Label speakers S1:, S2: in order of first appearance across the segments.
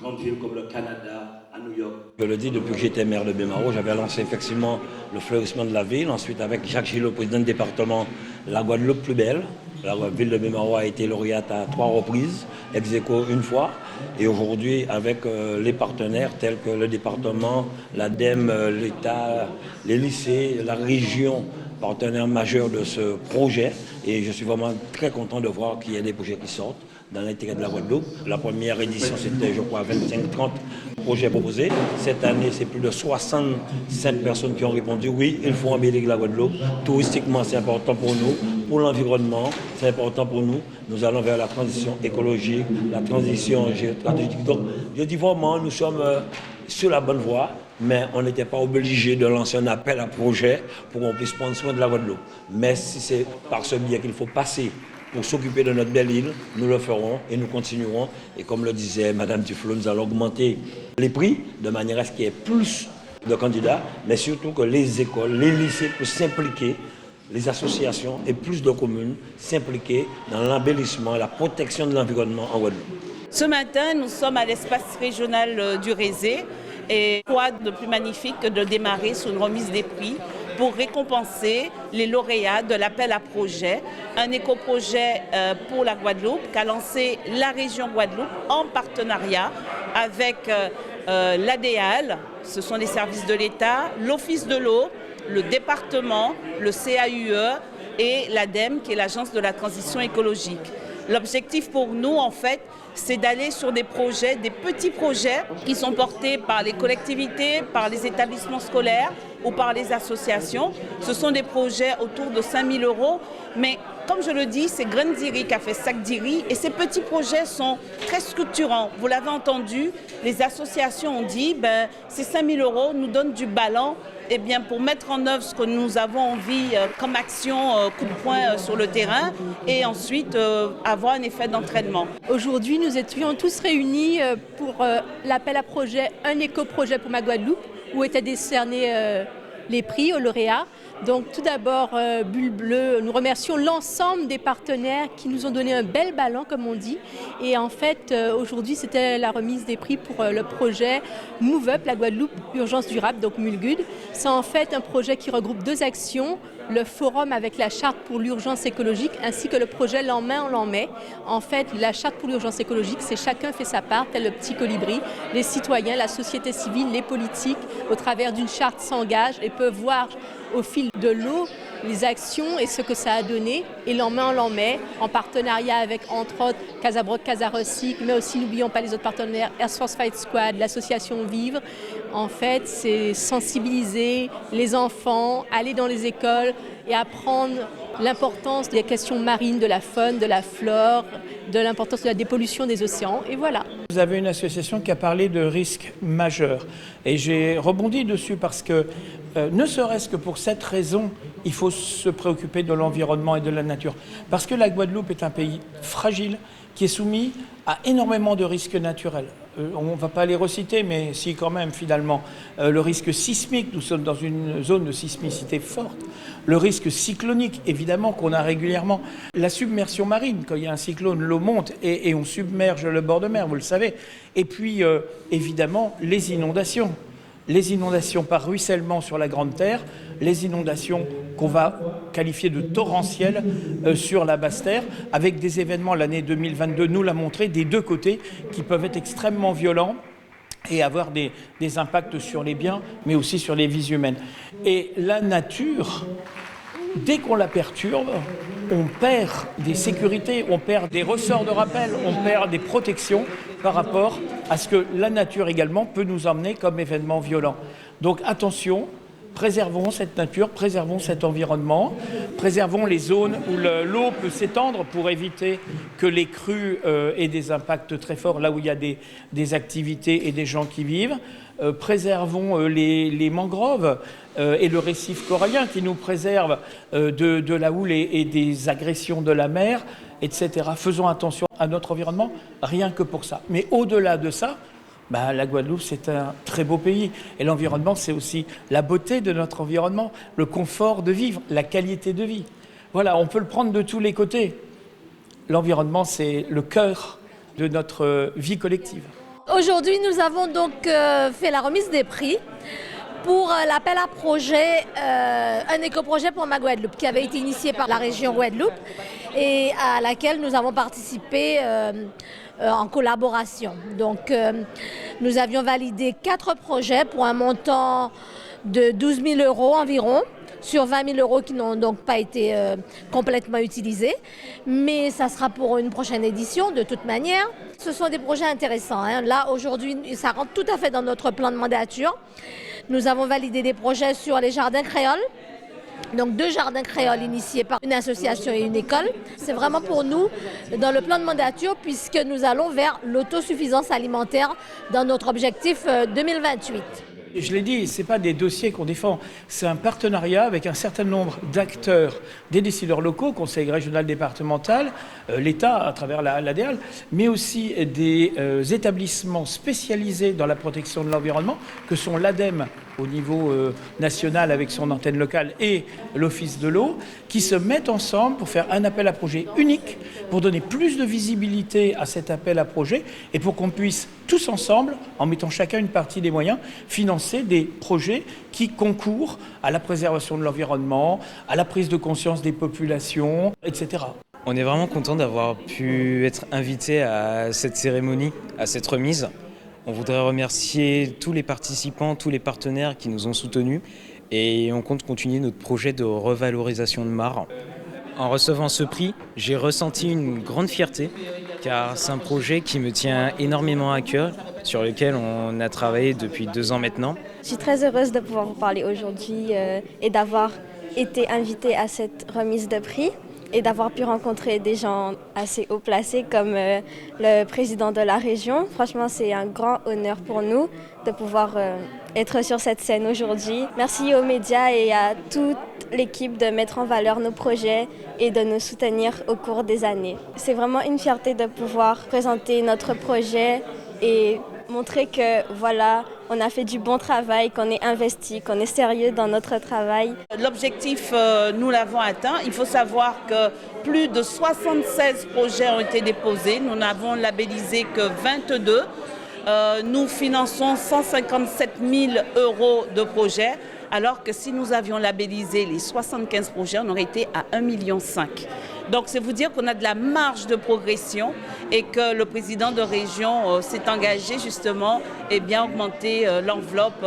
S1: grandes villes comme le Canada, à New York. Je le dis, depuis que j'étais maire de Baie-Mahault, j'avais lancé effectivement le fleurissement de la ville. Ensuite, avec Jacques Gillot, président du département, la Guadeloupe plus belle. La ville de Baie-Mahault a été lauréate à 3 reprises, ex aequo une fois. Et aujourd'hui, avec les partenaires tels que le département, l'ADEME, l'État, les lycées, la région, partenaire majeur de ce projet. Et je suis vraiment très content de voir qu'il y a des projets qui sortent dans l'intérêt de la Guadeloupe. La première édition, c'était, je crois, 25-30 projets proposés. Cette année, c'est plus de 65 personnes qui ont répondu oui, il faut embellir la Guadeloupe. Touristiquement, c'est important pour nous. Pour l'environnement, c'est important pour nous. Nous allons vers la transition écologique, la transition géostratégique. Donc, je dis vraiment, nous sommes sur la bonne voie, mais on n'était pas obligé de lancer un appel à projet pour qu'on puisse prendre soin de la Guadeloupe. Mais si c'est par ce biais qu'il faut passer pour s'occuper de notre belle île, nous le ferons et nous continuerons. Et comme le disait Mme Duflo, nous allons augmenter les prix de manière à ce qu'il y ait plus de candidats, mais surtout que les écoles, les lycées puissent s'impliquer, les associations et plus de communes s'impliquer dans l'embellissement et la protection de l'environnement en Guadeloupe.
S2: Ce matin, nous sommes à l'espace régional du Rézé et quoi de plus magnifique que de démarrer sur une remise des prix pour récompenser les lauréats de l'appel à projet, un éco-projet pour la Guadeloupe qu'a lancé la région Guadeloupe en partenariat avec l'ADEAL, ce sont les services de l'État, l'Office de l'eau, le département, le CAUE et l'ADEME qui est l'Agence de la transition écologique. L'objectif pour nous, en fait, c'est d'aller sur des projets, des petits projets qui sont portés par les collectivités, par les établissements scolaires ou par les associations. Ce sont des projets autour de 5 000 €, mais comme je le dis, c'est Grain d'Iri qui a fait Sac d'Iri et ces petits projets sont très structurants. Vous l'avez entendu, les associations ont dit ces 5 000 € nous donnent du ballon pour mettre en œuvre ce que nous avons envie comme action, coup de poing sur le terrain et ensuite avoir un effet d'entraînement.
S3: Aujourd'hui, nous étions tous réunis pour l'appel à projet, un éco-projet pour ma Guadeloupe, où étaient décernés les prix aux lauréats. Donc tout d'abord, Bulle Bleue, nous remercions l'ensemble des partenaires qui nous ont donné un bel ballon, comme on dit. Et en fait, aujourd'hui, c'était la remise des prix pour le projet Move Up, la Guadeloupe Urgence Durable, donc Mulgud. C'est en fait un projet qui regroupe 2 actions, le forum avec la charte pour l'urgence écologique, ainsi que le projet L'en main, on l'en met. En fait, la charte pour l'urgence écologique, c'est chacun fait sa part, tel le petit colibri. Les citoyens, la société civile, les politiques, au travers d'une charte s'engagent et peuvent voir au fil de l'eau les actions et ce que ça a donné. Et L'en main, on l'en met, en partenariat avec, entre autres, Casabroc, Casarecycle, mais aussi, n'oublions pas les autres partenaires, Air Force Fight Squad, l'association Vivre. En fait, c'est sensibiliser les enfants, aller dans les écoles et apprendre l'importance des questions marines, de la faune, de la flore, de l'importance de la dépollution des océans, et voilà.
S4: Vous avez une association qui a parlé de risques majeurs, et j'ai rebondi dessus parce que, ne serait-ce que pour cette raison, il faut se préoccuper de l'environnement et de la nature. Parce que la Guadeloupe est un pays fragile, qui est soumis à énormément de risques naturels. On ne va pas les reciter, mais si quand même finalement. Le risque sismique, nous sommes dans une zone de sismicité forte. Le risque cyclonique, évidemment, qu'on a régulièrement. La submersion marine, quand il y a un cyclone, l'eau monte et on submerge le bord de mer, vous le savez. Et puis, évidemment, les inondations. Les inondations par ruissellement sur la Grande Terre, les inondations qu'on va qualifier de torrentielles sur la Basse Terre, avec des événements, l'année 2022 nous l'a montré, des 2 côtés, qui peuvent être extrêmement violents et avoir des impacts sur les biens, mais aussi sur les vies humaines. Et la nature, dès qu'on la perturbe, on perd des sécurités, on perd des ressorts de rappel, on perd des protections par rapport à ce que la nature également peut nous emmener comme événement violent. Donc attention, préservons cette nature, préservons cet environnement, préservons les zones où l'eau peut s'étendre pour éviter que les crues aient des impacts très forts, là où il y a des activités et des gens qui vivent. Préservons les mangroves et le récif corallien qui nous préserve de la houle et des agressions de la mer, etc. Faisons attention à notre environnement, rien que pour ça. Mais au-delà de ça, la Guadeloupe, c'est un très beau pays. Et l'environnement, c'est aussi la beauté de notre environnement, le confort de vivre, la qualité de vie. Voilà, on peut le prendre de tous les côtés. L'environnement, c'est le cœur de notre vie collective.
S5: Aujourd'hui, nous avons donc fait la remise des prix pour l'appel à projet, un éco-projet pour ma Guadeloupe, qui avait été initié par la région Guadeloupe et à laquelle nous avons participé en collaboration. Donc, nous avions validé 4 projets pour un montant de 12 000 € environ, sur 20 000 € qui n'ont donc pas été complètement utilisés. Mais ça sera pour une prochaine édition de toute manière. Ce sont des projets intéressants, hein. Là, aujourd'hui, ça rentre tout à fait dans notre plan de mandature. Nous avons validé des projets sur les jardins créoles. Donc 2 jardins créoles initiés par une association et une école. C'est vraiment pour nous dans le plan de mandature puisque nous allons vers l'autosuffisance alimentaire dans notre objectif 2028.
S4: Je l'ai dit, ce n'est pas des dossiers qu'on défend, c'est un partenariat avec un certain nombre d'acteurs, des décideurs locaux, conseil régional départemental, l'État à travers l'ADEAL, mais aussi des établissements spécialisés dans la protection de l'environnement, que sont l'ADEME au niveau national avec son antenne locale et l'Office de l'eau, qui se mettent ensemble pour faire un appel à projet unique, pour donner plus de visibilité à cet appel à projet et pour qu'on puisse tous ensemble, en mettant chacun une partie des moyens, financer des projets qui concourent à la préservation de l'environnement, à la prise de conscience des populations, etc.
S6: On est vraiment content d'avoir pu être invité à cette cérémonie, à cette remise. On voudrait remercier tous les participants, tous les partenaires qui nous ont soutenus et on compte continuer notre projet de revalorisation de Mar. En recevant ce prix, j'ai ressenti une grande fierté car c'est un projet qui me tient énormément à cœur, sur lequel on a travaillé depuis 2 ans maintenant.
S7: Je suis très heureuse de pouvoir vous parler aujourd'hui et d'avoir été invitée à cette remise de prix et d'avoir pu rencontrer des gens assez haut placés comme le président de la région. Franchement, c'est un grand honneur pour nous de pouvoir être sur cette scène aujourd'hui. Merci aux médias et à toute l'équipe de mettre en valeur nos projets et de nous soutenir au cours des années. C'est vraiment une fierté de pouvoir présenter notre projet et montrer que voilà, on a fait du bon travail, qu'on est investi, qu'on est sérieux dans notre travail.
S2: L'objectif, nous l'avons atteint. Il faut savoir que plus de 76 projets ont été déposés. Nous n'avons labellisé que 22. Nous finançons 157 000 € de projets, alors que si nous avions labellisé les 75 projets, on aurait été à 1,5 million. Donc c'est vous dire qu'on a de la marge de progression et que le président de région s'est engagé justement à augmenter l'enveloppe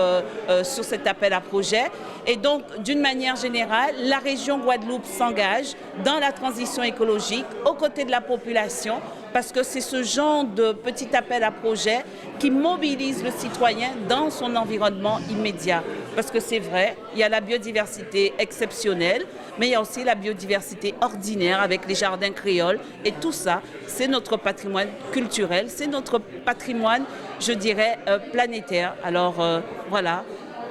S2: sur cet appel à projet. Et donc d'une manière générale, la région Guadeloupe s'engage dans la transition écologique aux côtés de la population parce que c'est ce genre de petit appel à projet qui mobilise le citoyen dans son environnement immédiat. Parce que c'est vrai, il y a la biodiversité exceptionnelle, mais il y a aussi la biodiversité ordinaire avec les jardins créoles. Et tout ça, c'est notre patrimoine culturel, c'est notre patrimoine, je dirais, planétaire. Alors voilà,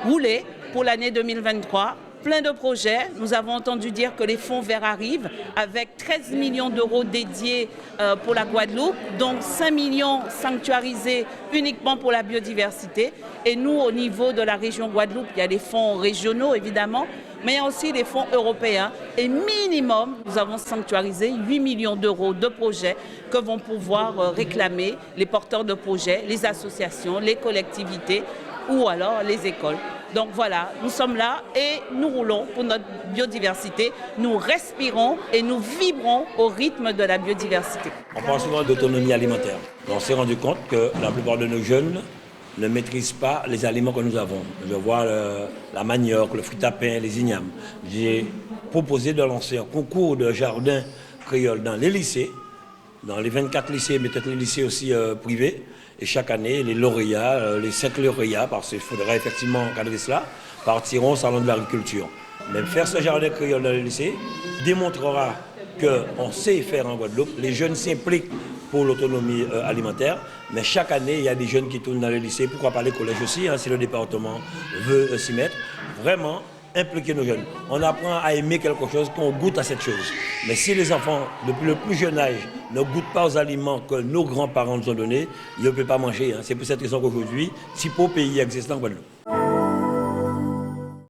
S2: roulez pour l'année 2023. Plein de projets. Nous avons entendu dire que les fonds verts arrivent avec 13 millions d'euros dédiés pour la Guadeloupe, donc 5 millions sanctuarisés uniquement pour la biodiversité. Et nous, au niveau de la région Guadeloupe, il y a les fonds régionaux évidemment, mais il y a aussi les fonds européens. Et minimum, nous avons sanctuarisé 8 millions d'euros de projets que vont pouvoir réclamer les porteurs de projets, les associations, les collectivités ou alors les écoles. Donc voilà, nous sommes là et nous roulons pour notre biodiversité. Nous respirons et nous vibrons au rythme de la biodiversité.
S1: On parle souvent d'autonomie alimentaire. On s'est rendu compte que la plupart de nos jeunes ne maîtrisent pas les aliments que nous avons. Je vois la manioc, le fruit à pain, les ignames. J'ai proposé de lancer un concours de jardin créole dans les lycées, dans les 24 lycées, mais peut-être les lycées aussi privés. Et chaque année, les lauréats, les 5 lauréats, parce qu'il faudrait effectivement encadrer cela, partiront au salon de l'agriculture. Même faire ce jardin créole dans les lycées démontrera qu'on sait faire en Guadeloupe. Les jeunes s'impliquent pour l'autonomie alimentaire, mais chaque année, il y a des jeunes qui tournent dans les lycées, pourquoi pas les collèges aussi, si le département veut s'y mettre. Vraiment, impliquer nos jeunes. On apprend à aimer quelque chose, qu'on goûte à cette chose. Mais si les enfants, depuis le plus jeune âge, ne goûtent pas aux aliments que nos grands-parents nous ont donnés, ils ne peuvent pas manger. C'est pour cette raison qu'aujourd'hui, si peu pays existent en Guadeloupe.